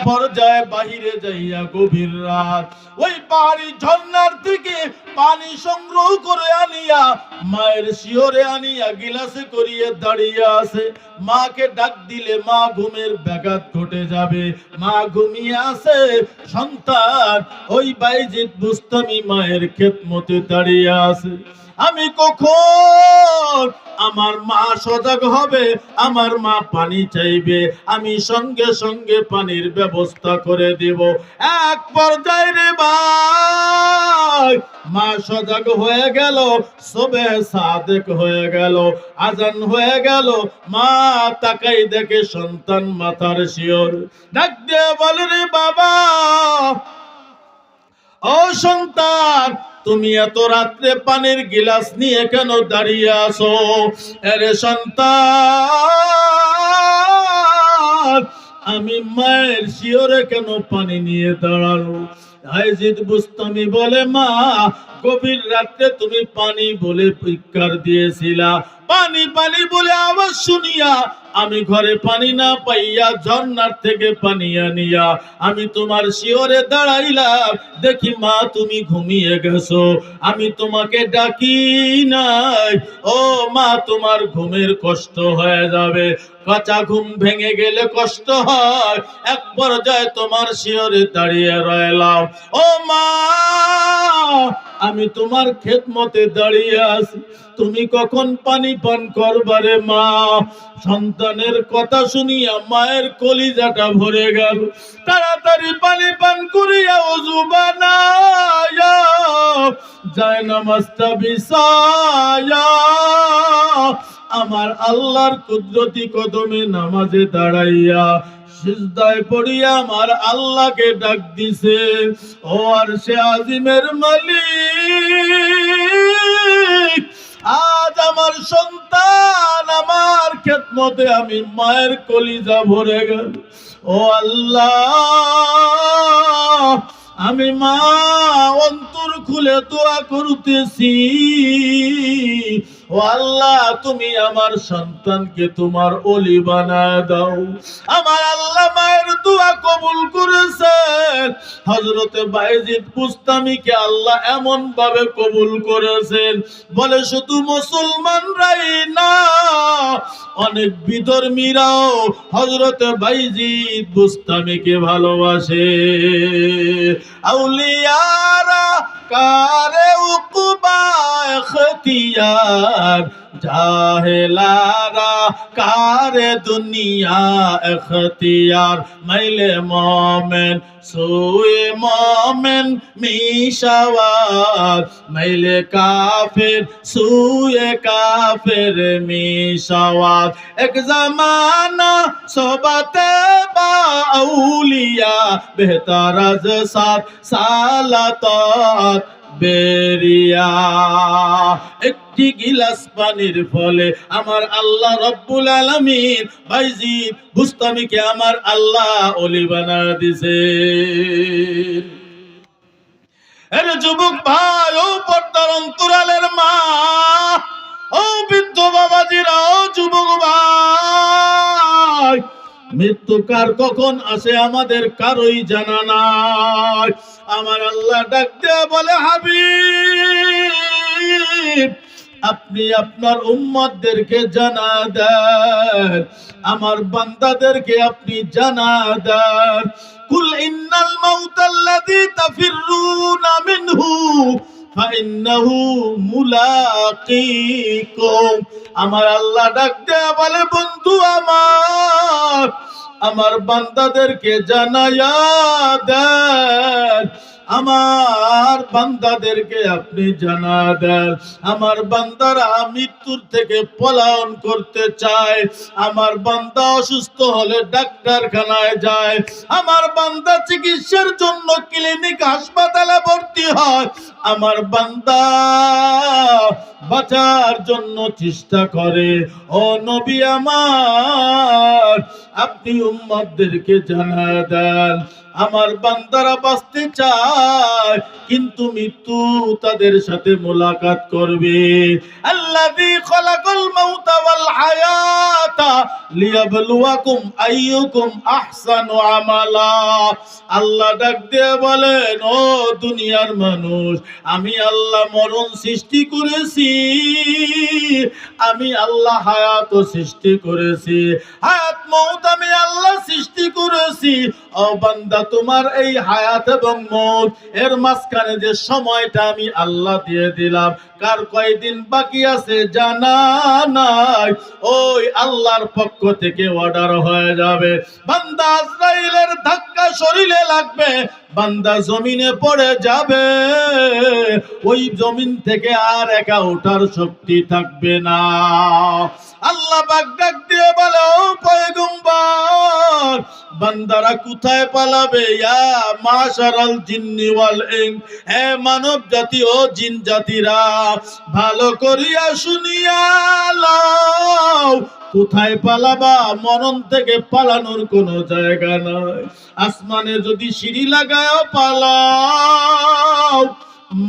পর্যায়ে বাহিরে যাইয়া গভীর রাত ওই পাহাড়ি ঝর্ণার থেকে পানি সংগ্রহ করে আনিয়া মায়ের শিওরে আনিয়া গিলাসে করিয়ে দাঁড়িয়ে আছে। মাকে ডাক দিলে মা ঘুমের ব্যাঘাত ঘটে যাবে, মা ঘুমিয়ে আছে। সন্তান ওই বাইজিদ বুস্তামি মায়ের খেদমতে দাঁড়িয়ে আছে। আমি কখন আমার মা সজাগ হবে, আমার মা পানি চাইবে, আমি সঙ্গে সঙ্গে পানির ব্যবস্থা করে দেব। এক পর্যায়ে রে ভাই মা সজাগ হয়ে গেল, সবে সাদেক হয়ে গেল, আজান হয়ে গেল। মা তাকাই দেখে সন্তান মাথার শিওর। ডাক দিয়ে বলে, রে বাবা, ও সন্তান, তুমি এত রাত্রে পানির গিলাস নিয়ে কেন দাঁড়িয়ে আছো? আরে সন্তান, আমি মায়ের শিওরে কেন পানি নিয়ে দাঁড়ালো? বাইজিদ বুস্তামি বলে, মা, গভীর রাত্রে তুমি পানি বলে চিৎকার দিয়েছিলা, পানি পানি বলে আওয়াজ শুনিয়া আমি ঘরে পানি না পাইয়া ঝর্ণার থেকে পানি আনিয়া আমি তোমার শিওরে দাঁড়াইলাম। দেখি মা তুমি ঘুমিয়ে গেছো, আমি তোমাকে ডাকি নাই। ও মা, তোমার ঘুমের কষ্ট হয়ে যাবে, কাঁচা ঘুম ভেঙে গেলে কষ্ট হয়। এক পর্যায়ে তোমার শিওরে দাঁড়িয়ে রইলাম। ও মা, আমি তোমার খেদমতে দাঁড়িয়ে আছি, তুমি কখন পানি পান করবারে মা? সন্তানের কথা শুনিয়া মায়ের কলিজাটা ভরে গেল। তাড়াতাড়ি পানি পান করিয়া ওযু বানায়া যায় নামাজটা বিছায়া আমার আল্লাহর কুদরতি কদমে নামাজে দাঁড়াইয়া সিজদায় পড়িয়া আমার আল্লাহকে ডাক দিছে, ও আরশে আজিমের মালিক, আজ আমার সন্তান আমার খেদমতে আমি মায়ের কলিজা ভরে গেল। ও আল্লাহ, আমি মা অন্তর খুলে দোয়া করতেছি, ও আল্লাহ, তুমি আমার সন্তানকে তোমার ওলি বানায় দাও। আমার আল্লাহ মায়ের দোয়া কবুল করেছেন। হযরতে বাইজিদ বুস্তামিকে আল্লাহ এমন ভাবে কবুল করেছেন, বলে শুধু মুসলমানরাই না, অনেক বিধর্মীরাও হযরতে বাইজিদ বুস্তামিকে ভালোবাসে। আউলিয়ারা কারে উকবা ইখতিয়ার, জাহেলারা কারে দুনিয়া ইখতিয়ার। মাইলে মোমেন সুয়ে মোমেন মিশাওয়াত, মাইলে কাফের সুয়ে কাফের মিশাওয়াত। এক জামানা সোবাতে বা আউলিয়া বেহতার আজ সাত সালাতাত বেরিয়া। একটি গিলাস পানির ফলে আমার আল্লাহ রব্বুল আলামিন বাইজিদ বুস্তামিকে আমার আল্লাহ ওলি বানায় দিছে। আরে যুবক ভাই, ও পর্দার অন্তরালের মা, ও বৃদ্ধ বাবাজিরা, ও যুবক ভাই, মৃত্যু কার কখন আসে আমাদের কারোই জানা নাই। আমার আল্লাহ ডাক দেয়া বলে, হাবিব, আপনি আপনার উম্মতদেরকে জানা দেন, আমার বান্দাদেরকে আপনি জানা দেন। কুল ইন্নাল মাউতাল্লাযী তাফিররুনা মিনহু ফাইন্নাহু মুলাকীকুম। আমার আল্লাহ ডাক দেয়া বলে, বন্ধু আমার বান্দাদেরকে জানায়া দেন, আমার বান্দাদেরকে আপনি জানা দেন, আমার বান্দারা মৃত্যুর থেকে পলায়ন করতে চায়, আমার বান্দা অসুস্থ হলে ডাক্তারখানায় যায়, আমার বান্দা চিকিৎসার জন্য ক্লিনিক হাসপাতালে ভর্তি হয়, আমার বান্দা বাঁচার জন্য চেষ্টা করে। ও নবী আমার, আপনি উম্মতদেরকে জানা দেন, আমার বান্দারা বাঁচতে চায় কিন্তু মৃত্যু তাদের সাথে মোলাকাত করবে। আল্লাযী খালাকাল মাউতা ওয়াল হায়াতা লিয়াবলুয়াকুম আইয়ুকুম আহসানু আমালা। আল্লাহ ডাক দিয়ে বলেন, ও দুনিয়ার মানুষ, আমি আল্লাহ মরণ সৃষ্টি করেছি, আমি আল্লাহ হায়াত সৃষ্টি করেছি, হায়াত মউত আমি আল্লাহ সৃষ্টি করেছি। ও বান্দা, তোমার এই হায়াত এবং মউত এর মাঝখানে যে সময়টা আমি আল্লাহ দিয়ে দিলাম, কার কয়দিন বাকি আছে জানা নাই, ওই আল্লাহর পক্ষ থেকে অর্ডার হয়ে যাবে। বান্দা আজরাইলের ধাক্কা শরীরে লাগবে, বান্দা জমিনে পড়ে যাবে, ওই জমিন থেকে আর একা ওঠার শক্তি থাকবে না। আল্লাহ পাক ডাক দিয়ে বলে, ও পয়গম্বর, বান্দারা কোথায় পালাবে? ইয়া মাশারাল জিন্নি ওয়াল ইনস, হে মানব জাতি ও জিন জাতিরা, ভালো করিয়া শুনিয়া লও, কোথায় পালাবা? মরণ থেকে পালানোর কোনো জায়গা নাই। আসমানে যদি সিঁড়ি লাগায় পালাও,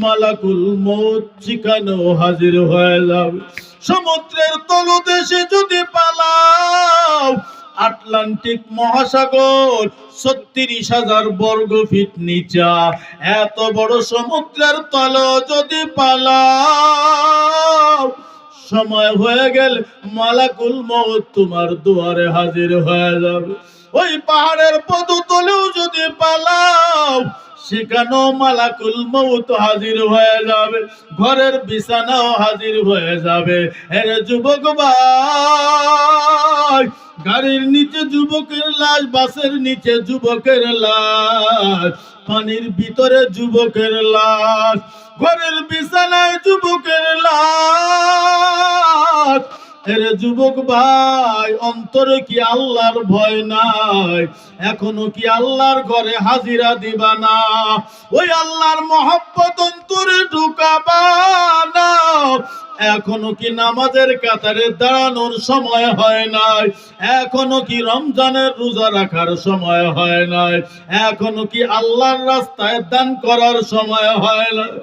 মালাকুল মউত সেখানেও হাজির হয়ে যাবে। সমুদ্রের তলদেশে যদি পালাও, আটলান্টিক মহাসাগর ৩৬,০০০ বর্গ ফিট নিচা, এত বড় সমুদ্রের তল যদি পালাও, সময় হয়ে গেল মালাকুল মউত তোমার দুয়ারে হাজির হয়ে যাবে। ওই পাহাড়ের পদতলেও যদি পালাও, সেখানেও মালাকুল মউত হাজির হয়ে যাবে, ঘরের বিছানাও হাজির হয়ে যাবে। এর যুবক ভাই, গাড়ির নিচে যুবকের লাশ, বাসের নিচে যুবকের লাশ, পানির ভিতরে যুবকের লাশ, ঘরের বিছানায় যুবকের লাশ। এর যুবক ভাই, অন্তরে কি আল্লাহর ভয় নাই? এখনো কি আল্লাহর ঘরে হাজিরা দিবা না? ওই আল্লাহর মহব্বত অন্তরে ঢুকাবা না? এখনো কি নামাজের কাতারে দাঁড়ানোর সময় হয় নাই? এখনো কি রমজানের রোজা রাখার সময় হয় নাই? এখনো কি আল্লাহর রাস্তায় দান করার সময় হয় নাই?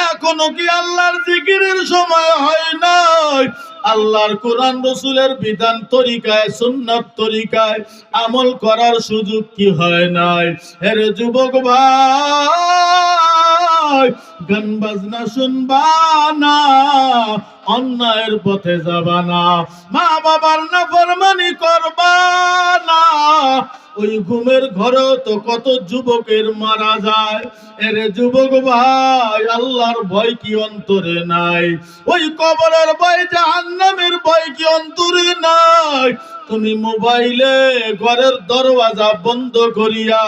এখনো কি আল্লাহর জিকিরের সময় হয় নাই? আল্লাহর কোরআন রসুলের বিধান তরিকায়, সুন্নাত তরিকায় আমল করার সুযোগ কি হয় নাই? এর যুবক ভাই, গান বাজনা শুনবা না, অন্যায়ের পথে যাবা না, মা বাবার নাফরমানি করবা না। ওই ঘুমের ঘরেও তো কত যুবকের মারা যায়। এর যুবক ভাই, আল্লাহর ভয় কি অন্তরে নাই? ওই কবরের ভয়, জাহান্নামের ভয় কি অন্তরে নাই? তুমি মোবাইলে ঘরের দরওয়াজা বন্ধ করিয়া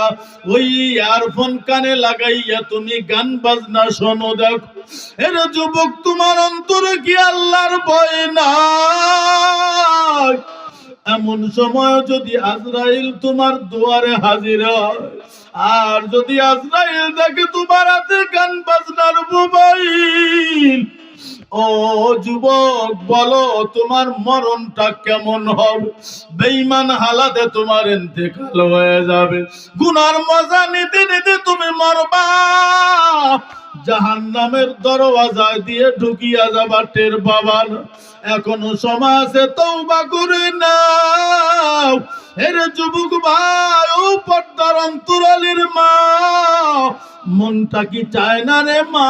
ওই ইয়ারফোন কানে লাগাইয়া তুমি গান বাজনা শোনো, দেখো। এর যুবক, তোমার অন্তরে কি আল্লাহর ভয় নাই? এমন সময় যদি আজরাইল তোমার দুয়ারে হাজির হয়, আর যদি আজরাইল দেখে তোমার হাতে গান বাজনার মোবাইল, ও যুবক, বলো তোমার মরণটা কেমন হবে? বেঈমান হালাতে তোমার ইন্তেকাল হয়ে যাবে। গুনার মজা নিতে নিতে তুমি মরবা, জাহান্নামের দরওয়াজা দিয়ে ঢুকিয়া যাবা, টের পাবা না। এখনো সময় আছে, তওবা করে নাও। এর যুবক ভাই, ও পর্দার অন্তরালের মা, মনটা কি চায় না রে মা?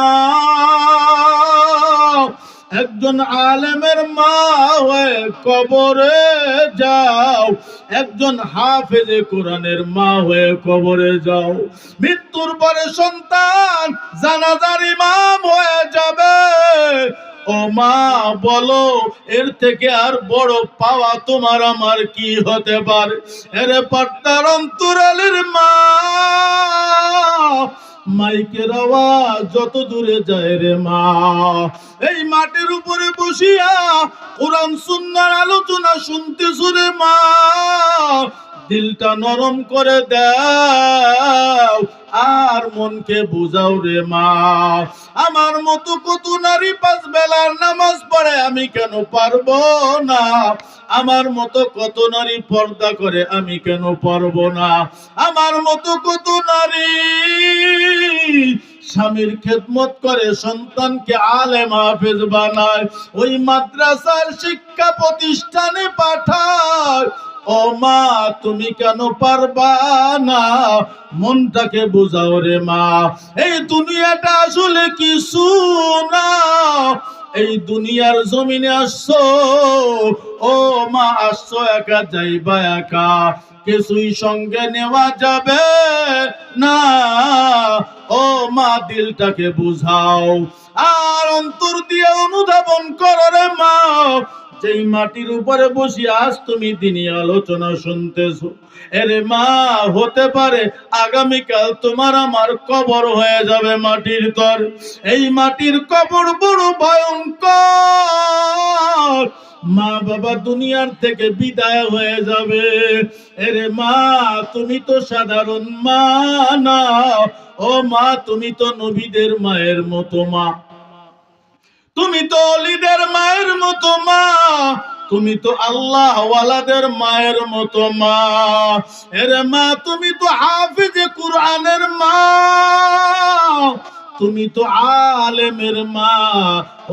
একজন আলেমের মা হয়ে কবরে যাও, একজন হাফেজে কোরআনের মা হয়ে কবরে যাও। মৃত্যুর পরে সন্তান জানাজার ইমাম হয়ে যাবে। ও মা, বলো, এর থেকে আর বড় পাওয়া তোমার আমার কি হতে পারে? এর পর্দার অন্তরালের মা, মাইকের আওয়াজ যত দূরে যায় রে মা, এই মাটির উপরে বসিয়া কোরআন সুন্নাহর আলোচনা শুনতেছ রে মা, দিলটা নরম করে দাও আর মনকে বুঝাও রে মা। আমার মতো কত নারী 5 বেলার নামাজ পড়ে, আমি কেন পারবো না? আমার মতো কত নারী পর্দা করে, আমি কেন পারবো না? আমার মতো কত নারী স্বামীর খেদমত করে, সন্তানকে আলেম হাফেজ বানায়, ওই মাদ্রাসার শিক্ষা প্রতিষ্ঠানে পাঠায়। ও মা, তুমি কেন পারবা না? মনটাকে বুঝাও রে মা। এই দুনিয়াটা আসলে কিছু না, এই দুনিয়ার জমিনে আসছো, ও মা আসছো একা, যাইবা একা, কিছুই সঙ্গে নেওয়া যাবে না। ও মা, দিলটাকে বুঝাও আর অন্তর দিয়ে অনুধাবন করো রে মা। যেই মাটির উপরে বসে আজ তুমি দিনী আলোচনা শুনতেছো, এরে মা, হতে পারে আগামীকাল তোমার আমার কবর হয়ে যাবে মাটির তর। এই মাটির কবর বড় ভয়ঙ্কর। মা বাবা দুনিয়ার থেকে বিদায় হয়ে যাবে। এরে মা, তুমি তো সাধারণ মা না, ও মা, তুমি তো নবীদের মায়ের মতো মা, তুমি তো অলিদের মায়ের মতো মা, তুমি তো আল্লাহ ওয়ালাদের মায়ের মতো মা। এরে মা, তুমি তো হাফিজে কুরআনের মা, তুমি তো আলেমের মা।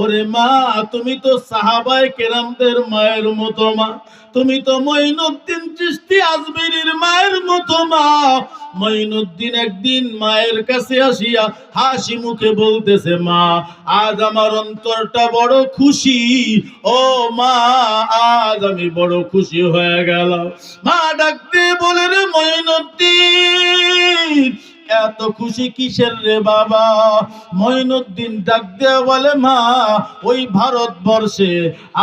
ওরে মা, তুমি তো সাহাবায়ে কেরামদের মায়ের মতো মা, তুমি তো মঈনুদ্দিন চিশতি আজমিরির মায়ের মতো মা। মঈনুদ্দিন একদিন মায়ের কাছে আসিয়া হাসি মুখে বলতেছে, মা, আজ আমার অন্তরটা বড় খুশি। ও মা, আজ আমি বড় খুশি হয়ে গেলাম। মা ডাক দিয়ে বলে, রে মঈনুদ্দিন, এত খুশি কিসের রে বাবা? মঈনুদ্দিন ডাক দিয়ে বলে, মা, ওই ভারতবর্ষে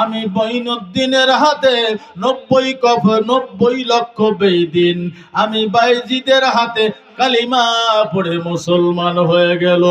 আমি মঈনুদ্দিনের হাতে 90 লক্ষ বেঈদিন, আমি বাইজিদের হাতে কালিমা পড়ে মুসলমান হয়ে গেল।